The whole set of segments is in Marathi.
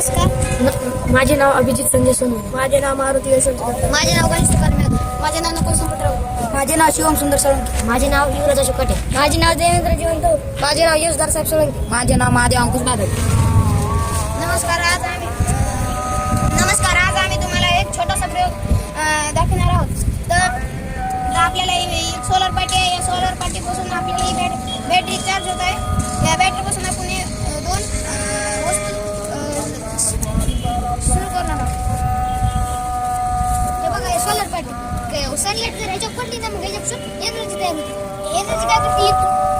नमस्कार. माझे नाव अभिजित संजय सोनवणे. माझे नाव मारुती यशवंत. माझे नाव गणेश करमे. माझे नाव नकुल संपतराव. माझे नाव शिवम सुंदर सोळंकी. माझे नाव युवराज शुकटे. माझे नाव देवेंद्र जिवंत. माझे नाव यशदार साहेब सोळंकी. माझे नाव महादेव अंकुश बादल. नमस्कार. आज आम्ही तुम्हाला एक छोटासा प्रयोग दाखवणार आहोत. तर आपल्याला एक सोलर पाटी आहे. या सोलर पाटीपासून आपली बॅटरी चार्ज होत आहे. या बॅटरीपासून आपण दोन वस्तू सुरू करणार आहोत. हे बघा, हे सोलर पाटी सनलाईट जर ह्याच्यावर पडली ना, मग ह्याच्यापासून एनर्जी तयार होते. एनर्जी काय करते,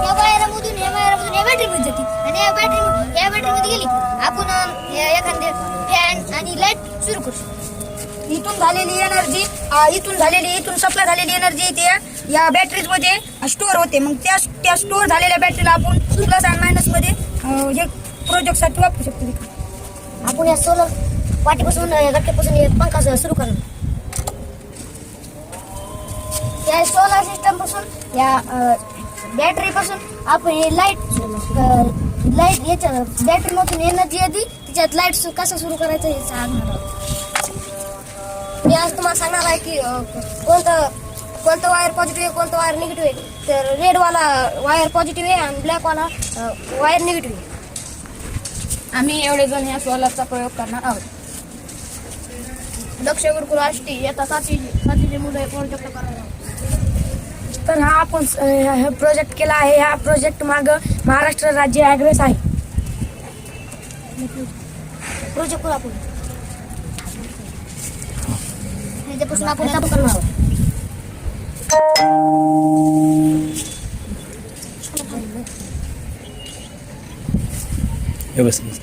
या वायरामधून या बॅटरीमध्ये जाते आणि या बॅटरीमध्ये गेली आपण एखादे फॅन आणि लाईट सुरू करू शकतो. इथून सप्लाय झालेली एनर्जी ते या बॅटरीज मध्ये स्टोअर होते. मग त्या स्टोअर झालेल्या बॅटरीला आपण प्लस आणि मायनस मध्ये हे प्रोजेक्ट साठी वापरू शकतो. आपण या सोलर पाटीपासून गट्ट्यापासून पंखा सुरू करणार. या सोलर सिस्टम पासून या बॅटरी पासून आपण हे लाईट याच्या बॅटरी मधून एनर्जी येते, त्याच्यात लाईट कसं सुरू करायचं हे सांगणार आहोत. मी आज तुम्हाला सांगणार आहे की कोणतं वायर पॉझिटिव्ह आहे, कोणतं वायर निगेटिव्ह आहे. तर रेडवाला वायर पॉझिटिव्ह आहे आणि ब्लॅकवाला वायर निगेटिव्ह आहे. आम्ही एवढे जण या सोलरचा प्रयोग करणार आहोत. दक्ष गुरुकुल आष्टी येता सातवीचे मुलं हे प्रोजेक्ट करणार आहोत. तर हा आपण प्रोजेक्ट केला आहे. हा प्रोजेक्ट माग महाराष्ट्र राज्य ॲग्रेस आहे. प्रोजेक्ट करू आपण. ह्याच्यापासून आपण आता करणार आहोत. व्यवस्थित.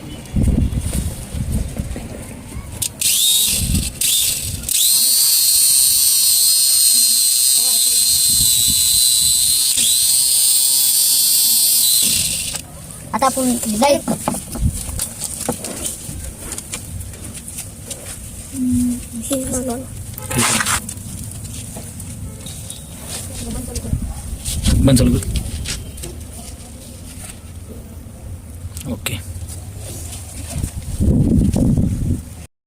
आता आपण लाईट बंद चालू कर. ओके.